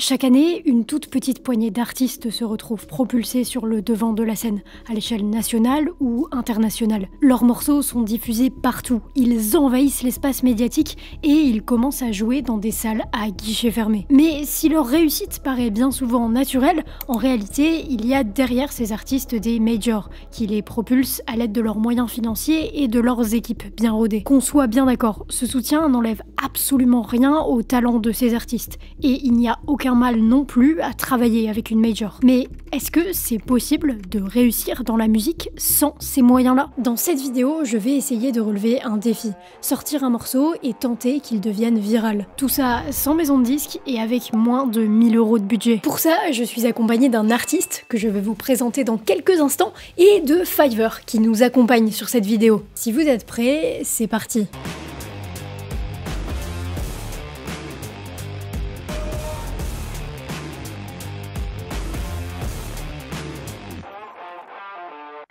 Chaque année, une toute petite poignée d'artistes se retrouvent propulsés sur le devant de la scène, à l'échelle nationale ou internationale. Leurs morceaux sont diffusés partout, ils envahissent l'espace médiatique et ils commencent à jouer dans des salles à guichets fermés. Mais si leur réussite paraît bien souvent naturelle, en réalité, il y a derrière ces artistes des majors, qui les propulsent à l'aide de leurs moyens financiers et de leurs équipes bien rodées. Qu'on soit bien d'accord, ce soutien n'enlève absolument rien au talent de ces artistes, et il n'y a aucun mal non plus à travailler avec une major. Mais est-ce que c'est possible de réussir dans la musique sans ces moyens-là? Dans cette vidéo, je vais essayer de relever un défi, sortir un morceau et tenter qu'il devienne viral. Tout ça sans maison de disque et avec moins de 1000 € de budget. Pour ça, je suis accompagnée d'un artiste que je vais vous présenter dans quelques instants et de Fiverr qui nous accompagne sur cette vidéo. Si vous êtes prêts, c'est parti.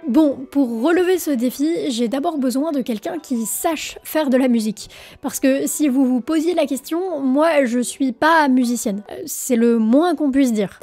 Bon, pour relever ce défi, j'ai d'abord besoin de quelqu'un qui sache faire de la musique. Parce que si vous vous posiez la question, moi je suis pas musicienne. C'est le moins qu'on puisse dire.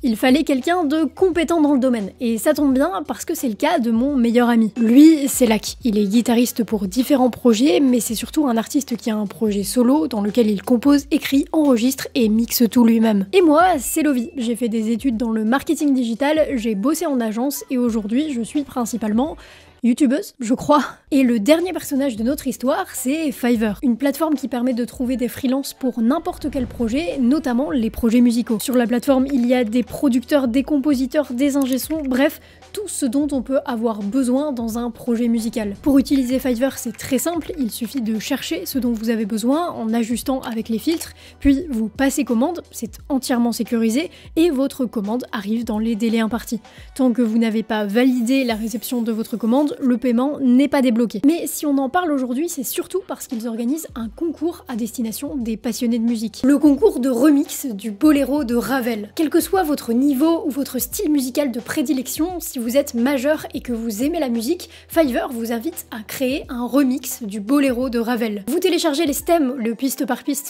Il fallait quelqu'un de compétent dans le domaine, et ça tombe bien parce que c'est le cas de mon meilleur ami. Lui, c'est Lac. Il est guitariste pour différents projets, mais c'est surtout un artiste qui a un projet solo dans lequel il compose, écrit, enregistre et mixe tout lui-même. Et moi, c'est Lovie. J'ai fait des études dans le marketing digital, j'ai bossé en agence et aujourd'hui, je suis principalement youtubeuse, je crois. Et le dernier personnage de notre histoire, c'est Fiverr, une plateforme qui permet de trouver des freelances pour n'importe quel projet, notamment les projets musicaux. Sur la plateforme, il y a des producteurs, des compositeurs, des ingé-sons, bref, tout ce dont on peut avoir besoin dans un projet musical. Pour utiliser Fiverr, c'est très simple, il suffit de chercher ce dont vous avez besoin en ajustant avec les filtres, puis vous passez commande, c'est entièrement sécurisé, et votre commande arrive dans les délais impartis. Tant que vous n'avez pas validé la réception de votre commande, le paiement n'est pas débloqué. Mais si on en parle aujourd'hui, c'est surtout parce qu'ils organisent un concours à destination des passionnés de musique. Le concours de remix du Boléro de Ravel. Quel que soit votre niveau ou votre style musical de prédilection, si vous êtes majeur et que vous aimez la musique, Fiverr vous invite à créer un remix du Boléro de Ravel. Vous téléchargez les stems, le piste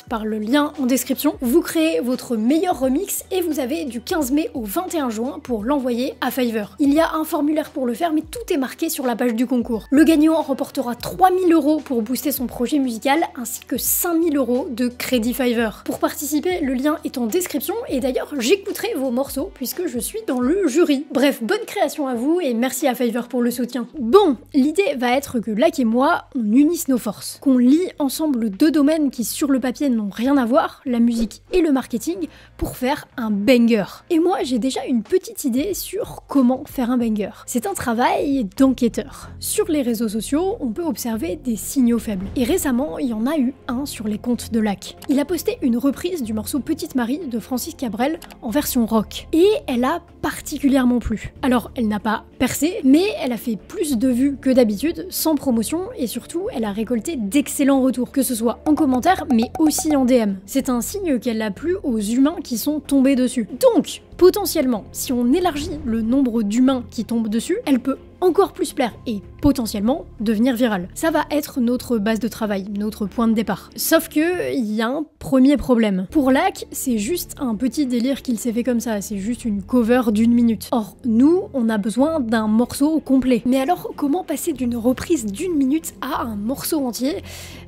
par le lien en description, vous créez votre meilleur remix et vous avez du 15 mai au 21 juin pour l'envoyer à Fiverr. Il y a un formulaire pour le faire, mais tout est marqué sur la page du concours. Le gagnant remportera 3000 € pour booster son projet musical ainsi que 5000 € de crédit Fiverr. Pour participer, le lien est en description et d'ailleurs j'écouterai vos morceaux puisque je suis dans le jury. Bref, bonne création à vous et merci à Fiverr pour le soutien. Bon, l'idée va être que Lac et moi, on unisse nos forces, qu'on lie ensemble deux domaines qui sur le papier n'ont rien à voir, la musique et le marketing, pour faire un banger. Et moi j'ai déjà une petite idée sur comment faire un banger. C'est un travail d'enquêteur. Sur les réseaux sociaux, on peut observer des signaux faibles. Et récemment, il y en a eu un sur les comptes de Lac. Il a posté une reprise du morceau Petite Marie de Francis Cabrel en version rock. Et elle a particulièrement plu. Alors, elle n'a pas percé, mais elle a fait plus de vues que d'habitude, sans promotion, et surtout, elle a récolté d'excellents retours, que ce soit en commentaire, mais aussi en DM. C'est un signe qu'elle a plu aux humains qui sont tombés dessus. Donc, potentiellement, si on élargit le nombre d'humains qui tombent dessus, elle peut encore plus plaire et potentiellement devenir virale. Ça va être notre base de travail, notre point de départ. Sauf que il y a un premier problème. Pour Lac, c'est juste un petit délire qu'il s'est fait comme ça, c'est juste une cover d'1 minute. Or, nous, on a besoin d'un morceau complet. Mais alors, comment passer d'une reprise d'1 minute à un morceau entier?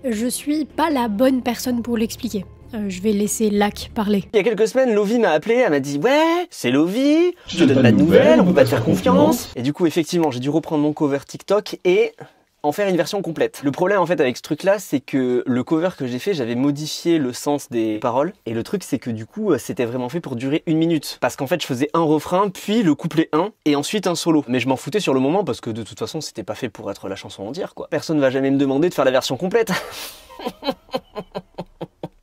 Je suis pas la bonne personne pour l'expliquer. Je vais laisser Lac parler. Il y a quelques semaines, Lovie m'a appelé, elle m'a dit « Ouais, c'est Lovie, je te donne pas de nouvelles, on peut pas te faire confiance. » Et du coup, effectivement, j'ai dû reprendre mon cover TikTok et en faire une version complète. Le problème en fait avec ce truc là, c'est que le cover que j'ai fait, j'avais modifié le sens des paroles. Et le truc c'est que du coup, c'était vraiment fait pour durer 1 minute. Parce qu'en fait, je faisais un refrain, puis le couplet 1, et ensuite un solo. Mais je m'en foutais sur le moment parce que de toute façon, c'était pas fait pour être la chanson entière quoi. Personne va jamais me demander de faire la version complète.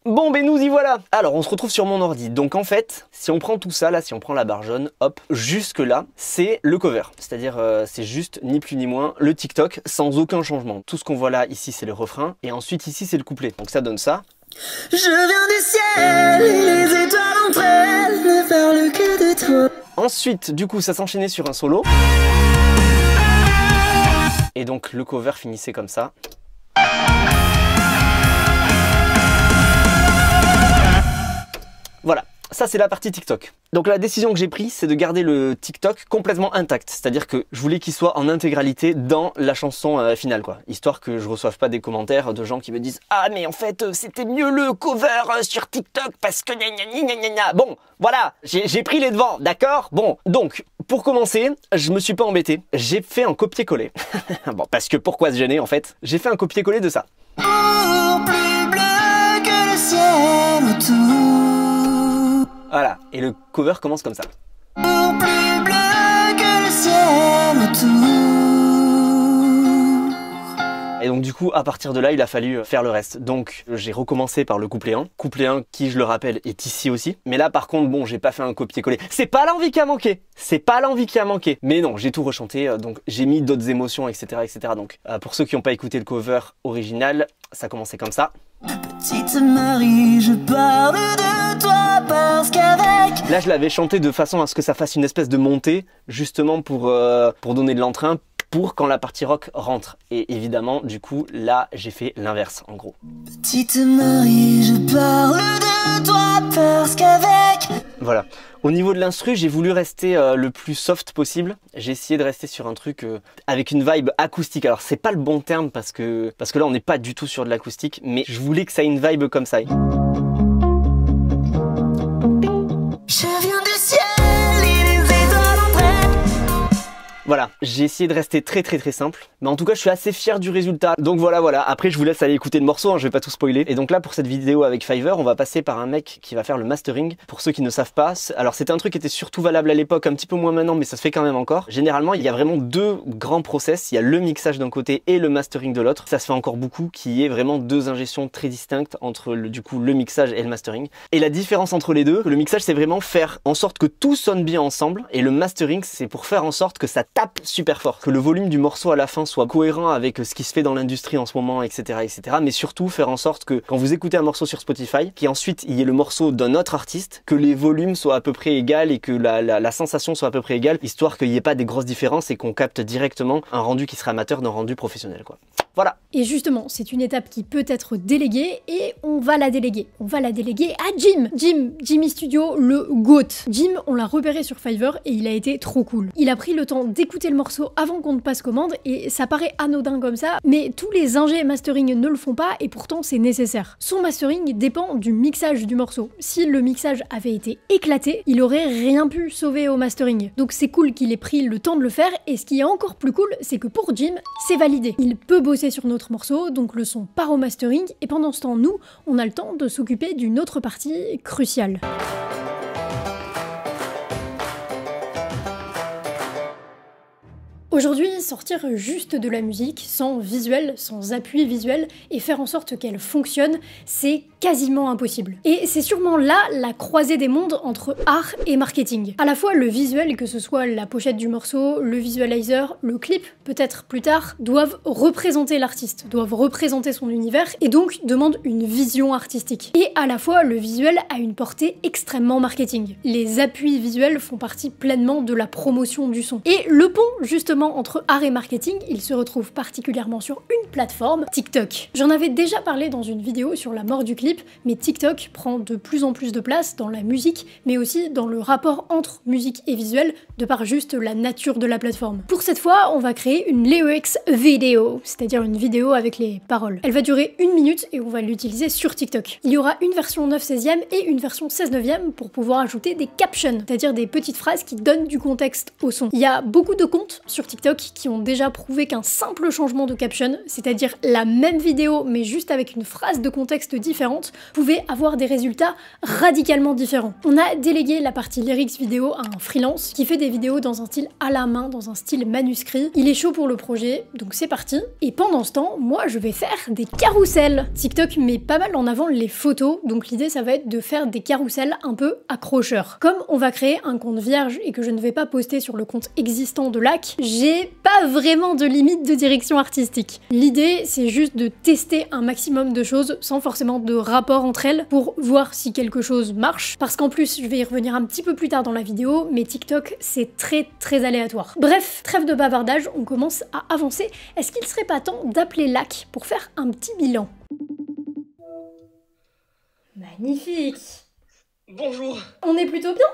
Bon, ben nous y voilà. Alors, on se retrouve sur mon ordi. Donc en fait, si on prend tout ça, là, si on prend la barre jaune, hop, jusque là, c'est le cover. C'est-à-dire, c'est juste, ni plus ni moins, le TikTok, sans aucun changement. Tout ce qu'on voit là, ici, c'est le refrain, et ensuite, ici, c'est le couplet. Donc ça donne ça. Je viens du ciel, et les étoiles entre elles ne parlent que de toi. Ensuite, du coup, ça s'enchaînait sur un solo. Et donc, le cover finissait comme ça. ça c'est la partie TikTok. Donc la décision que j'ai prise, c'est de garder le TikTok complètement intact. C'est-à-dire que je voulais qu'il soit en intégralité dans la chanson finale, quoi. Histoire que je reçoive pas des commentaires de gens qui me disent « Ah, mais en fait, c'était mieux le cover sur TikTok parce que gna gna gna gna gna. » Bon, voilà, j'ai pris les devants, d'accord? Bon, donc, pour commencer, je me suis pas embêté. J'ai fait un copier-coller. Bon, parce que pourquoi se gêner, en fait? J'ai fait un copier-coller de ça. Plus bleu que le ciel autour. Voilà, et le cover commence comme ça. Plus bleu que le ciel autour. Et donc du coup, à partir de là, il a fallu faire le reste. Donc j'ai recommencé par le couplet 1. Couplet 1 qui, je le rappelle, est ici aussi. Mais là, par contre, bon, j'ai pas fait un copier-coller. C'est pas l'envie qui a manqué. C'est pas l'envie qui a manqué. Mais non, j'ai tout rechanté. Donc j'ai mis d'autres émotions, etc., etc. Donc pour ceux qui n'ont pas écouté le cover original, ça commençait comme ça. Petite Marie, je parle de toi parce qu'avec... Là, je l'avais chanté de façon à ce que ça fasse une espèce de montée, justement pour donner de l'entrain, pour quand la partie rock rentre. Et évidemment, du coup, là, j'ai fait l'inverse, en gros. Petite Marie, je parle de toi parce qu'avec... Voilà. Au niveau de l'instru, j'ai voulu rester le plus soft possible. J'ai essayé de rester sur un truc avec une vibe acoustique. Alors c'est pas le bon terme parce que là on n'est pas du tout sur de l'acoustique, mais je voulais que ça ait une vibe comme ça. Je viens du ciel et les étoiles en traînent. Voilà, j'ai essayé de rester très simple. Mais en tout cas, je suis assez fier du résultat. Donc voilà. Après, je vous laisse aller écouter le morceau, hein, je vais pas tout spoiler. Et donc là, pour cette vidéo avec Fiverr, on va passer par un mec qui va faire le mastering. Pour ceux qui ne savent pas, alors c'était un truc qui était surtout valable à l'époque, un petit peu moins maintenant, mais ça se fait quand même encore. Généralement, il y a vraiment deux grands process. Il y a le mixage d'un côté et le mastering de l'autre. Ça se fait encore beaucoup, qui est vraiment deux ingestions très distinctes entre le mixage et le mastering. Et la différence entre les deux, le mixage, c'est vraiment faire en sorte que tout sonne bien ensemble. Et le mastering, c'est pour faire en sorte que ça tape super fort. Que le volume du morceau à la fin soit cohérent avec ce qui se fait dans l'industrie en ce moment, etc., etc. Mais surtout faire en sorte que quand vous écoutez un morceau sur Spotify, qu'ensuite il y ait le morceau d'un autre artiste, que les volumes soient à peu près égaux et que la sensation soit à peu près égale, histoire qu'il n'y ait pas des grosses différences et qu'on capte directement un rendu qui sera amateur d'un rendu professionnel, quoi. Voilà. Et justement, c'est une étape qui peut être déléguée et on va la déléguer. On va la déléguer à Jim. Jimmy Studio, le GOAT. Jim, on l'a repéré sur Fiverr et il a été trop cool. Il a pris le temps d'écouter le morceau avant qu'on ne passe commande et ça paraît anodin comme ça, mais tous les ingés mastering ne le font pas et pourtant c'est nécessaire. Son mastering dépend du mixage du morceau. Si le mixage avait été éclaté, il aurait rien pu sauver au mastering. Donc c'est cool qu'il ait pris le temps de le faire et ce qui est encore plus cool, c'est que pour Jim, c'est validé. Il peut bosser sur notre morceau, donc le son part au mastering, et pendant ce temps, nous, on a le temps de s'occuper d'une autre partie cruciale. Aujourd'hui, sortir juste de la musique, sans visuel, sans appui visuel, et faire en sorte qu'elle fonctionne, c'est quasiment impossible. Et c'est sûrement là la croisée des mondes entre art et marketing. À la fois le visuel, que ce soit la pochette du morceau, le visualizer, le clip, peut-être plus tard, doivent représenter l'artiste, doivent représenter son univers, et donc demandent une vision artistique. Et à la fois, le visuel a une portée extrêmement marketing. Les appuis visuels font partie pleinement de la promotion du son. Et le pont, justement, entre art et marketing, il se retrouve particulièrement sur une plateforme, TikTok. J'en avais déjà parlé dans une vidéo sur la mort du clip, mais TikTok prend de plus en plus de place dans la musique, mais aussi dans le rapport entre musique et visuel, de par juste la nature de la plateforme. Pour cette fois, on va créer une lyrics vidéo, c'est-à-dire une vidéo avec les paroles. Elle va durer 1 minute et on va l'utiliser sur TikTok. Il y aura une version 9/16e et une version 16/9e pour pouvoir ajouter des captions, c'est-à-dire des petites phrases qui donnent du contexte au son. Il y a beaucoup de comptes sur TikTok qui ont déjà prouvé qu'un simple changement de caption, c'est-à-dire la même vidéo mais juste avec une phrase de contexte différente, pouvait avoir des résultats radicalement différents. On a délégué la partie lyrics vidéo à un freelance qui fait des vidéos dans un style à la main, dans un style manuscrit. Il est chaud pour le projet, donc c'est parti. Et pendant ce temps, moi je vais faire des carousels. TikTok met pas mal en avant les photos, donc l'idée ça va être de faire des carousels un peu accrocheurs. Comme on va créer un compte vierge et que je ne vais pas poster sur le compte existant de Lac, j'ai pas vraiment de limite de direction artistique. L'idée, c'est juste de tester un maximum de choses sans forcément de rapport entre elles pour voir si quelque chose marche. Parce qu'en plus, je vais y revenir un petit peu plus tard dans la vidéo, mais TikTok, c'est très aléatoire. Bref, trêve de bavardage, on commence à avancer. Est-ce qu'il serait pas temps d'appeler Lac pour faire un petit bilan? Magnifique! Bonjour. On est plutôt bien,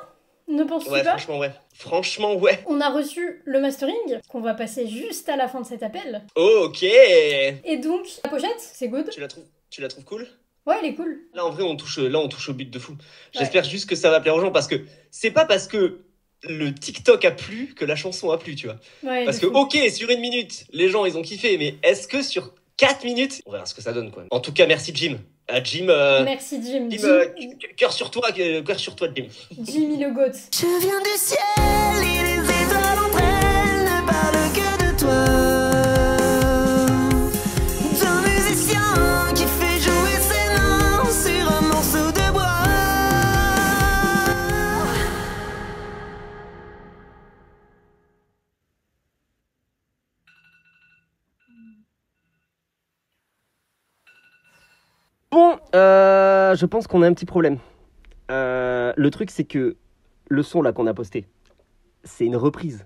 ne penses-tu pas? Franchement, ouais. Franchement, ouais. On a reçu le mastering, qu'on va passer juste à la fin de cet appel. Ok. Et donc, la pochette, c'est good. Tu la trouves cool? Ouais, elle est cool. Là, en vrai, on touche au but de fou. J'espère juste que ça va plaire aux gens parce que c'est pas parce que le TikTok a plu que la chanson a plu, tu vois. Ouais, parce que, ok, sur 1 minute, les gens, ils ont kiffé, mais est-ce que sur 4 minutes, on verra ce que ça donne, quoi. En tout cas, merci, Jim. Jim, merci, Jim. Cœur sur toi, Jim. Jimmy le goat. Je viens du ciel et les étoiles entre elles ne parlent que de toi. D'un musicien qui fait jouer ses mains sur un morceau de bois. Bon, je pense qu'on a un petit problème. Le truc, c'est que le son là qu'on a posté, c'est une reprise.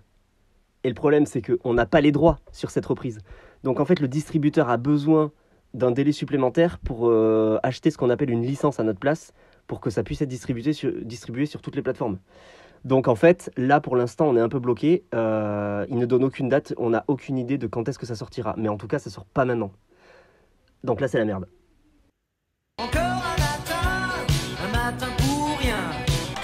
Et le problème, c'est qu'on n'a pas les droits sur cette reprise. Donc en fait, le distributeur a besoin d'un délai supplémentaire pour acheter ce qu'on appelle une licence à notre place pour que ça puisse être distribué sur toutes les plateformes. Donc en fait, là pour l'instant, on est un peu bloqué. Il ne donne aucune date, on n'a aucune idée de quand est-ce que ça sortira. Mais en tout cas, ça sort pas maintenant. Donc là, c'est la merde. Encore un matin pour rien.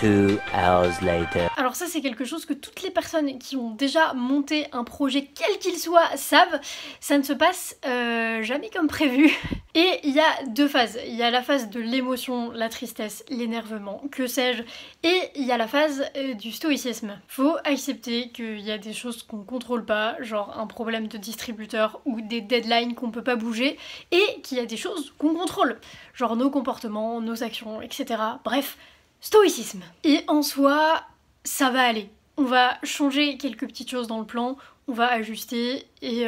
2 hours later. Alors ça, c'est quelque chose que toutes les personnes qui ont déjà monté un projet, quel qu'il soit, savent. Ça ne se passe jamais comme prévu. Et il y a 2 phases. Il y a la phase de l'émotion, la tristesse, l'énervement, que sais-je. Et il y a la phase du stoïcisme. Faut accepter qu'il y a des choses qu'on contrôle pas, genre un problème de distributeur ou des deadlines qu'on peut pas bouger, et qu'il y a des choses qu'on contrôle, genre nos comportements, nos actions, etc. Bref, stoïcisme. Et en soi, ça va aller. On va changer quelques petites choses dans le plan, on va ajuster, et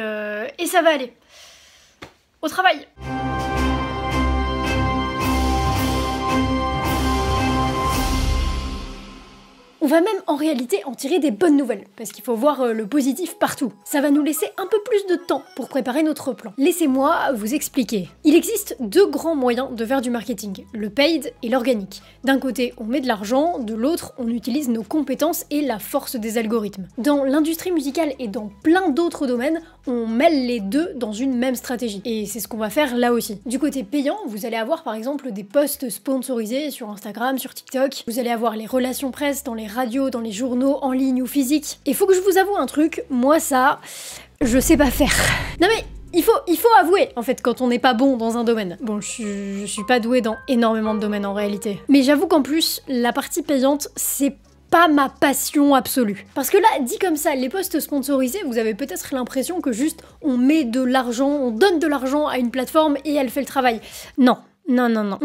ça va aller. Au travail! On va même en réalité en tirer des bonnes nouvelles, parce qu'il faut voir le positif partout. Ça va nous laisser un peu plus de temps pour préparer notre plan. Laissez-moi vous expliquer. Il existe 2 grands moyens de faire du marketing, le paid et l'organique. D'un côté, on met de l'argent, de l'autre, on utilise nos compétences et la force des algorithmes. Dans l'industrie musicale et dans plein d'autres domaines, on mêle les deux dans une même stratégie. Et c'est ce qu'on va faire là aussi. Du côté payant, vous allez avoir par exemple des posts sponsorisés sur Instagram, sur TikTok, vous allez avoir les relations presse dans les radios, dans les journaux, en ligne ou physique. Et faut que je vous avoue un truc, moi ça, je sais pas faire. Non mais il faut avouer, en fait, quand on n'est pas bon dans un domaine. Bon, je suis pas douée dans énormément de domaines en réalité. Mais j'avoue qu'en plus, la partie payante, c'est pas ma passion absolue. Parce que là, dit comme ça, les posts sponsorisés, vous avez peut-être l'impression que juste on met de l'argent, on donne de l'argent à une plateforme et elle fait le travail. Non. Non.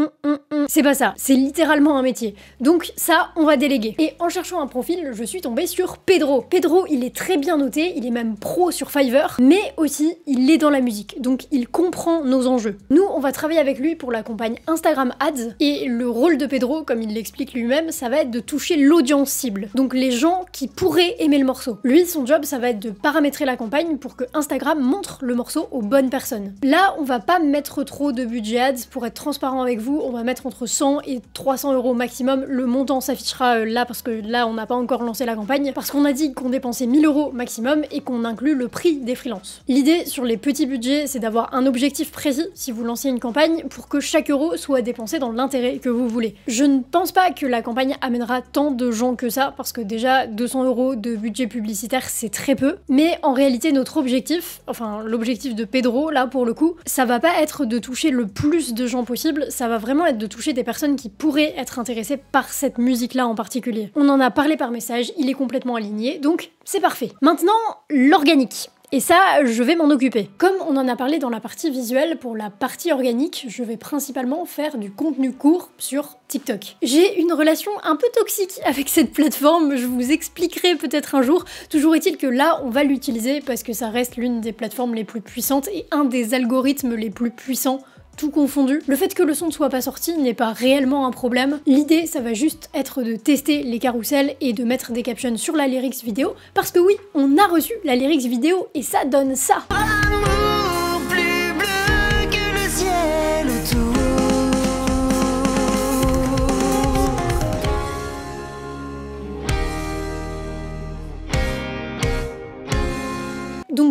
C'est pas ça, c'est littéralement un métier. Donc ça, on va déléguer. Et en cherchant un profil, je suis tombée sur Pedro. Pedro, il est très bien noté, il est même pro sur Fiverr, mais aussi, il est dans la musique, donc il comprend nos enjeux. Nous, on va travailler avec lui pour la campagne Instagram Ads, et le rôle de Pedro, comme il l'explique lui-même, ça va être de toucher l'audience cible, donc les gens qui pourraient aimer le morceau. Lui, son job, ça va être de paramétrer la campagne pour que Instagram montre le morceau aux bonnes personnes. Là, on va pas mettre trop de budget ads pour être transparent avec vous, on va mettre entre 100 et 300 € maximum. Le montant s'affichera là parce que là on n'a pas encore lancé la campagne, parce qu'on a dit qu'on dépensait 1000 € maximum et qu'on inclut le prix des freelances. L'idée sur les petits budgets, c'est d'avoir un objectif précis si vous lancez une campagne pour que chaque euro soit dépensé dans l'intérêt que vous voulez. Je ne pense pas que la campagne amènera tant de gens que ça, parce que déjà 200 € de budget publicitaire c'est très peu, mais en réalité notre objectif, enfin l'objectif de Pedro là pour le coup, ça va pas être de toucher le plus de gens possible, ça va vraiment être de toucher des personnes qui pourraient être intéressées par cette musique-là en particulier. On en a parlé par message, il est complètement aligné, donc c'est parfait. Maintenant, l'organique. Et ça, je vais m'en occuper. Comme on en a parlé dans la partie visuelle, pour la partie organique, je vais principalement faire du contenu court sur TikTok. J'ai une relation un peu toxique avec cette plateforme, je vous expliquerai peut-être un jour. Toujours est-il que là, on va l'utiliser parce que ça reste l'une des plateformes les plus puissantes et un des algorithmes les plus puissants tout confondu. Le fait que le son ne soit pas sorti n'est pas réellement un problème. L'idée, ça va juste être de tester les carousels et de mettre des captions sur la lyrics vidéo, parce que oui, on a reçu la lyrics vidéo et ça donne ça. Amour plus bleu que le ciel autour.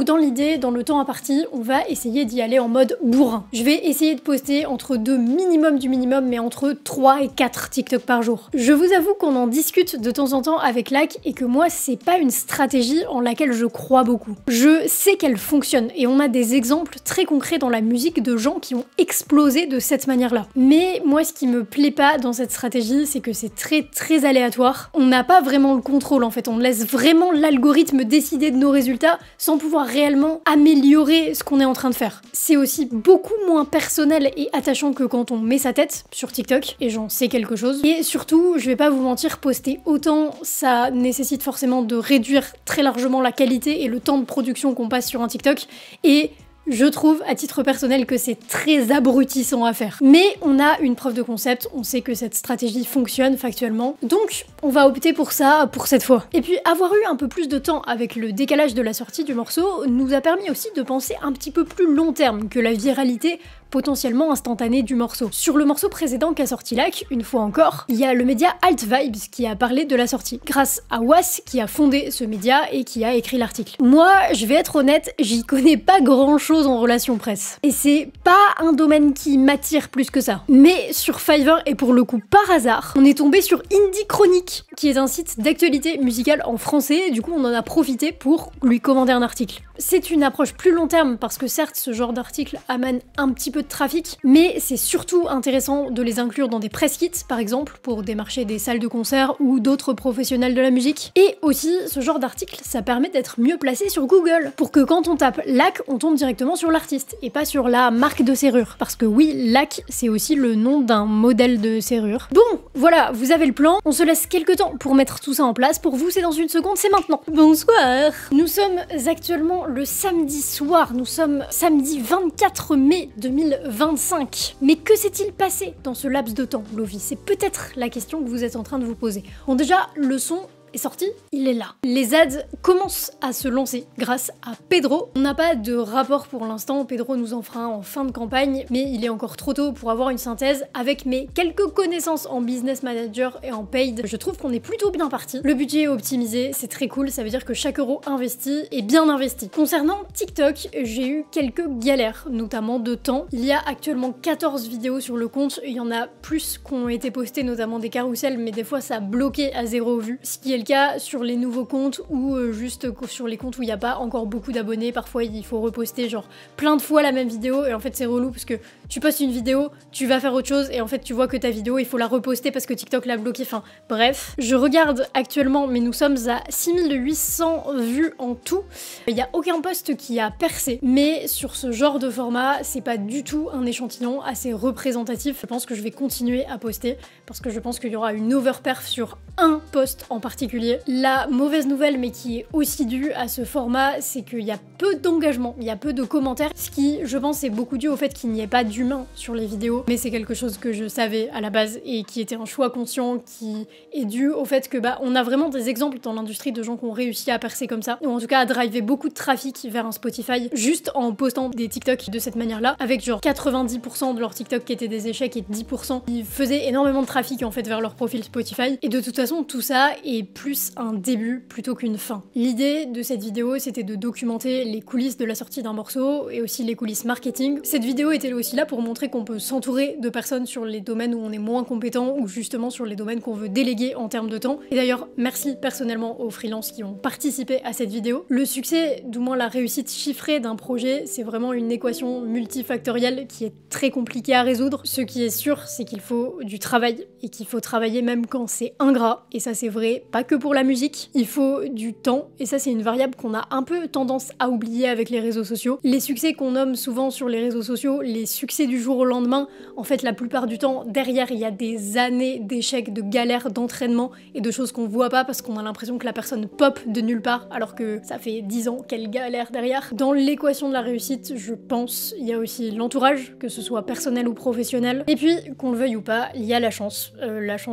dans l'idée, dans le temps imparti, on va essayer d'y aller en mode bourrin. Je vais essayer de poster entre 2 minimum du minimum, mais entre 3 et 4 TikTok par jour. Je vous avoue qu'on en discute de temps en temps avec Lac et que moi, c'est pas une stratégie en laquelle je crois beaucoup. Je sais qu'elle fonctionne et on a des exemples très concrets dans la musique de gens qui ont explosé de cette manière-là. Mais moi, ce qui me plaît pas dans cette stratégie, c'est que c'est très aléatoire. On n'a pas vraiment le contrôle en fait, on laisse vraiment l'algorithme décider de nos résultats sans pouvoir réellement améliorer ce qu'on est en train de faire. C'est aussi beaucoup moins personnel et attachant que quand on met sa tête sur TikTok, et j'en sais quelque chose. Et surtout, je vais pas vous mentir, poster autant, ça nécessite forcément de réduire très largement la qualité et le temps de production qu'on passe sur un TikTok, et je trouve, à titre personnel, que c'est très abrutissant à faire. Mais on a une preuve de concept, on sait que cette stratégie fonctionne factuellement, donc on va opter pour ça pour cette fois. Et puis avoir eu un peu plus de temps avec le décalage de la sortie du morceau nous a permis aussi de penser un petit peu plus long terme que la viralité potentiellement instantanée du morceau. Sur le morceau précédent qu'a sorti Lac, une fois encore, il y a le média Alt Vibes qui a parlé de la sortie, grâce à Was qui a fondé ce média et qui a écrit l'article. Moi, je vais être honnête, j'y connais pas grand chose en relation presse. Et c'est pas un domaine qui m'attire plus que ça. Mais sur Fiverr, et pour le coup par hasard, on est tombé sur Indie Chronique, qui est un site d'actualité musicale en français, et du coup on en a profité pour lui commander un article. C'est une approche plus long terme parce que certes ce genre d'article amène un petit peu de trafic, mais c'est surtout intéressant de les inclure dans des press kits par exemple pour démarcher des salles de concert ou d'autres professionnels de la musique. Et aussi ce genre d'article ça permet d'être mieux placé sur Google pour que quand on tape Lac on tombe directement sur l'artiste et pas sur la marque de serrure, parce que oui, Lac c'est aussi le nom d'un modèle de serrure. Bon voilà, vous avez le plan, on se laisse quelques temps pour mettre tout ça en place. Pour vous c'est dans une seconde, c'est maintenant. Bonsoir. Nous sommes actuellement le samedi soir, nous sommes samedi 24 mai 2025. Mais que s'est-il passé dans ce laps de temps, Lovie? C'est peut-être la question que vous êtes en train de vous poser. Bon déjà, le son est sorti, il est là. Les ads commencent à se lancer grâce à Pedro. On n'a pas de rapport pour l'instant, Pedro nous en fera un en fin de campagne, mais il est encore trop tôt pour avoir une synthèse. Avec mes quelques connaissances en business manager et en paid, je trouve qu'on est plutôt bien parti. Le budget est optimisé, c'est très cool, ça veut dire que chaque euro investi est bien investi. Concernant TikTok, j'ai eu quelques galères, notamment de temps. Il y a actuellement 14 vidéos sur le compte, il y en a plus qui ont été postées, notamment des carousels, mais des fois ça a bloqué à 0 vues, ce qui est le cas sur les nouveaux comptes ou juste sur les comptes où il n'y a pas encore beaucoup d'abonnés. Parfois il faut reposter genre plein de fois la même vidéo et en fait c'est relou parce que tu postes une vidéo, tu vas faire autre chose et en fait tu vois que ta vidéo il faut la reposter parce que TikTok l'a bloquée. Enfin bref, je regarde actuellement mais nous sommes à 6800 vues en tout. Il n'y a aucun post qui a percé, mais sur ce genre de format c'est pas du tout un échantillon assez représentatif. Je pense que je vais continuer à poster parce que je pense qu'il y aura une overperf sur un post en particulier. La mauvaise nouvelle, mais qui est aussi due à ce format, c'est qu'il y a peu d'engagement, il y a peu de commentaires, ce qui, je pense, est beaucoup dû au fait qu'il n'y ait pas d'humain sur les vidéos, mais c'est quelque chose que je savais à la base et qui était un choix conscient, qui est dû au fait que on a vraiment des exemples dans l'industrie de gens qui ont réussi à percer comme ça, ou en tout cas à driver beaucoup de trafic vers un Spotify juste en postant des TikTok de cette manière-là, avec genre 90% de leurs TikTok qui étaient des échecs et 10% qui faisaient énormément de trafic en fait vers leur profil Spotify. Et de toute façon, tout ça est plus un début plutôt qu'une fin. L'idée de cette vidéo, c'était de documenter les coulisses de la sortie d'un morceau et aussi les coulisses marketing. Cette vidéo était aussi là pour montrer qu'on peut s'entourer de personnes sur les domaines où on est moins compétent ou justement sur les domaines qu'on veut déléguer en termes de temps. Et d'ailleurs, merci personnellement aux freelances qui ont participé à cette vidéo. Le succès, du moins la réussite chiffrée d'un projet, c'est vraiment une équation multifactorielle qui est très compliquée à résoudre. Ce qui est sûr, c'est qu'il faut du travail et qu'il faut travailler même quand c'est ingrat. Et ça, c'est vrai pas que pour la musique, il faut du temps, et ça c'est une variable qu'on a un peu tendance à oublier avec les réseaux sociaux. Les succès qu'on nomme souvent sur les réseaux sociaux, les succès du jour au lendemain, en fait la plupart du temps, derrière il y a des années d'échecs, de galères, d'entraînement et de choses qu'on voit pas parce qu'on a l'impression que la personne pop de nulle part alors que ça fait 10 ans qu'elle galère derrière. Dans l'équation de la réussite, je pense, il y a aussi l'entourage, que ce soit personnel ou professionnel, et puis qu'on le veuille ou pas, il y a la chance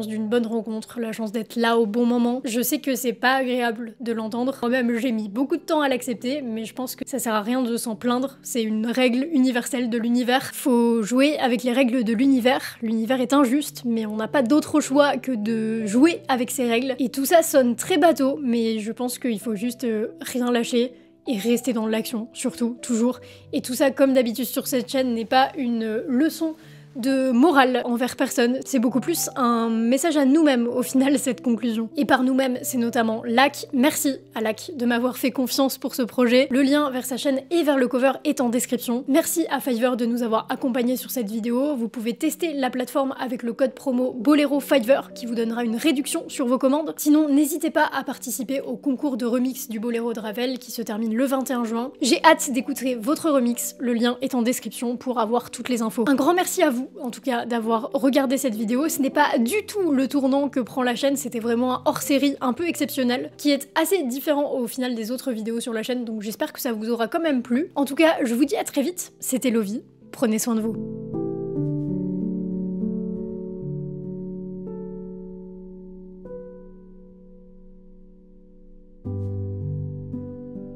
d'une bonne rencontre, la chance d'être là au bon moment. Je sais que c'est pas agréable de l'entendre. Moi-même, j'ai mis beaucoup de temps à l'accepter, mais je pense que ça sert à rien de s'en plaindre. C'est une règle universelle de l'univers. Faut jouer avec les règles de l'univers. L'univers est injuste, mais on n'a pas d'autre choix que de jouer avec ces règles. Et tout ça sonne très bateau, mais je pense qu'il faut juste rien lâcher et restez dans l'action, surtout, toujours. Et tout ça, comme d'habitude sur cette chaîne, n'est pas une leçon de morale envers personne, c'est beaucoup plus un message à nous-mêmes au final cette conclusion. Et par nous-mêmes, c'est notamment Lac. Merci à Lac de m'avoir fait confiance pour ce projet. Le lien vers sa chaîne et vers le cover est en description. Merci à Fiverr de nous avoir accompagnés sur cette vidéo. Vous pouvez tester la plateforme avec le code promo Bolero Fiverr qui vous donnera une réduction sur vos commandes. Sinon, n'hésitez pas à participer au concours de remix du Boléro de Ravel qui se termine le 21 juin. J'ai hâte d'écouter votre remix, le lien est en description pour avoir toutes les infos. Un grand merci à vous en tout cas d'avoir regardé cette vidéo. Ce n'est pas du tout le tournant que prend la chaîne, c'était vraiment un hors-série un peu exceptionnel, qui est assez différent au final des autres vidéos sur la chaîne, donc j'espère que ça vous aura quand même plu. En tout cas, je vous dis à très vite, c'était Lovie, prenez soin de vous.